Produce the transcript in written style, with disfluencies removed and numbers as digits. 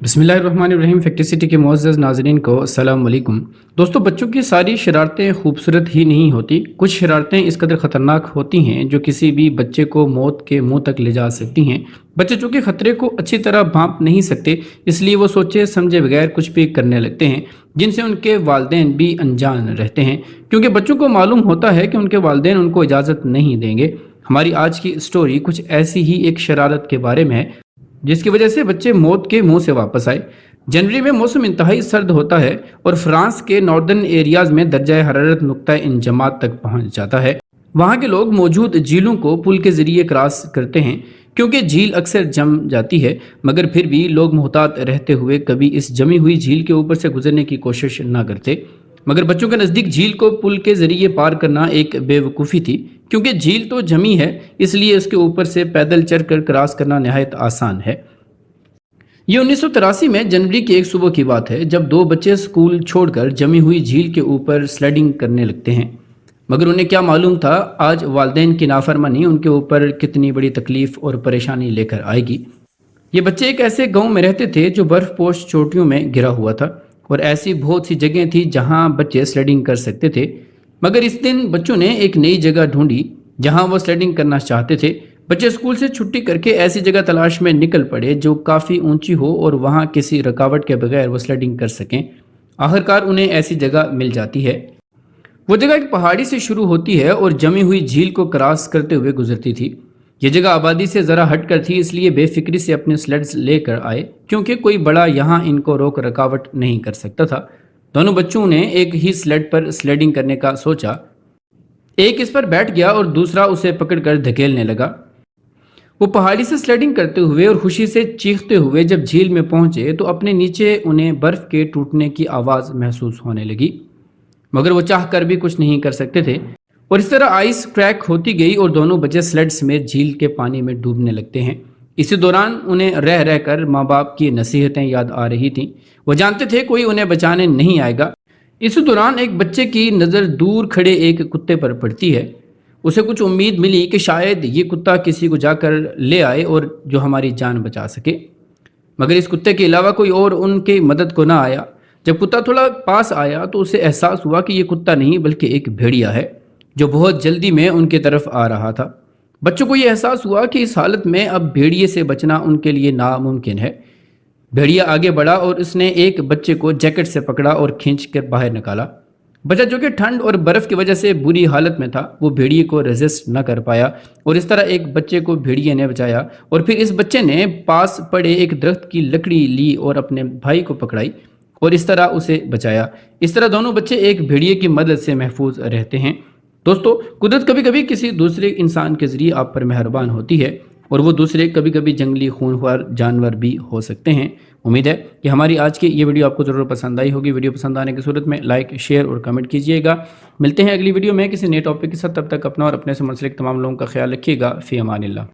बिस्मिल्लाहिर्रहमानिर्रहीम। फैक्टिसिटी के मुअज़्ज़ज़ नाज़रीन को अस्सलाम वालेकुम। दोस्तों, बच्चों की सारी शरारतें खूबसूरत ही नहीं होती। कुछ शरारतें इस कदर ख़तरनाक होती हैं जो किसी भी बच्चे को मौत के मुंह तक ले जा सकती हैं। बच्चे चूँकि ख़तरे को अच्छी तरह भांप नहीं सकते, इसलिए वो सोचे समझे बगैर कुछ भी करने लगते हैं, जिनसे उनके वालिदैन भी अनजान रहते हैं, क्योंकि बच्चों को मालूम होता है कि उनके वालिदैन उनको इजाज़त नहीं देंगे। हमारी आज की स्टोरी कुछ ऐसी ही एक शरारत के बारे में है जिसकी वजह से बच्चे मौत के मुंह से वापस आए। जनवरी में मौसम इंतहाई सर्द होता है और फ्रांस के नॉर्दर्न एरियाज में दर्जा हरारत नुक्ता इंजमात तक पहुंच जाता है। वहां के लोग मौजूद झीलों को पुल के जरिए क्रॉस करते हैं, क्योंकि झील अक्सर जम जाती है, मगर फिर भी लोग मुहतात रहते हुए कभी इस जमी हुई झील के ऊपर से गुजरने की कोशिश न करते। मगर बच्चों के नज़दीक झील को पुल के जरिए पार करना एक बेवकूफ़ी थी, क्योंकि झील तो जमी है, इसलिए उसके ऊपर से पैदल चलकर क्रॉस करना नहायत आसान है। ये 1983 में जनवरी की एक सुबह की बात है, जब दो बच्चे स्कूल छोड़कर जमी हुई झील के ऊपर स्लाइडिंग करने लगते हैं। मगर उन्हें क्या मालूम था आज वालिदैन की नाफरमानी उनके ऊपर कितनी बड़ी तकलीफ और परेशानी लेकर आएगी। ये बच्चे एक ऐसे गांव में रहते थे जो बर्फपोश चोटियों में घिरा हुआ था, और ऐसी बहुत सी जगह थी जहां बच्चे स्लाइडिंग कर सकते थे। मगर इस दिन बच्चों ने एक नई जगह ढूंढी जहां वो स्लाइडिंग करना चाहते थे। बच्चे स्कूल से छुट्टी करके ऐसी जगह तलाश में निकल पड़े जो काफ़ी ऊंची हो और वहां किसी रुकावट के बगैर वो स्लाइडिंग कर सकें। आखिरकार उन्हें ऐसी जगह मिल जाती है। वो जगह एक पहाड़ी से शुरू होती है और जमी हुई झील को क्रॉस करते हुए गुजरती थी। ये जगह आबादी से ज़रा हटकर थी, इसलिए बेफिक्री से अपने स्लेड्स लेकर आए, क्योंकि कोई बड़ा यहाँ इनको रोक रकावट नहीं कर सकता था। दोनों बच्चों ने एक ही स्लेड पर स्लेडिंग करने का सोचा। एक इस पर बैठ गया और दूसरा उसे पकड़कर धकेलने लगा। वो पहाड़ी से स्लाइडिंग करते हुए और खुशी से चीखते हुए जब झील में पहुंचे तो अपने नीचे उन्हें बर्फ के टूटने की आवाज़ महसूस होने लगी, मगर वो चाह कर भी कुछ नहीं कर सकते थे। और इस तरह आइस क्रैक होती गई और दोनों बच्चे स्लेड्स में झील के पानी में डूबने लगते हैं। इसी दौरान उन्हें रह रह कर माँ बाप की नसीहतें याद आ रही थीं। वो जानते थे कोई उन्हें बचाने नहीं आएगा। इसी दौरान एक बच्चे की नज़र दूर खड़े एक कुत्ते पर पड़ती है। उसे कुछ उम्मीद मिली कि शायद ये कुत्ता किसी को जाकर ले आए और जो हमारी जान बचा सके, मगर इस कुत्ते के अलावा कोई और उनकी मदद को ना आया। जब कुत्ता थोड़ा पास आया तो उसे एहसास हुआ कि ये कुत्ता नहीं बल्कि एक भेड़िया है जो बहुत जल्दी में उनकी तरफ आ रहा था। बच्चों को ये एहसास हुआ कि इस हालत में अब भेड़िए से बचना उनके लिए नामुमकिन है। भेड़िया आगे बढ़ा और उसने एक बच्चे को जैकेट से पकड़ा और खींच कर बाहर निकाला। बच्चा जो कि ठंड और बर्फ़ की वजह से बुरी हालत में था, वो भेड़िए को रेजिस्ट न कर पाया और इस तरह एक बच्चे को भेड़िए ने बचाया। और फिर इस बच्चे ने पास पड़े एक दरख्त की लकड़ी ली और अपने भाई को पकड़ाई और इस तरह उसे बचाया। इस तरह दोनों बच्चे एक भेड़िए की मदद से महफूज रहते हैं। दोस्तों, कुदरत कभी कभी किसी दूसरे इंसान के ज़रिए आप पर मेहरबान होती है, और वो दूसरे कभी कभी जंगली खूनख्वार जानवर भी हो सकते हैं। उम्मीद है कि हमारी आज की ये वीडियो आपको ज़रूर पसंद आई होगी। वीडियो पसंद आने की सूरत में लाइक, शेयर और कमेंट कीजिएगा। मिलते हैं अगली वीडियो में किसी नए टॉपिक के साथ। तब तक अपना और अपने से मुंसलिक तमाम लोगों का ख्याल रखिएगा। फ़ी अमानिल्लाह।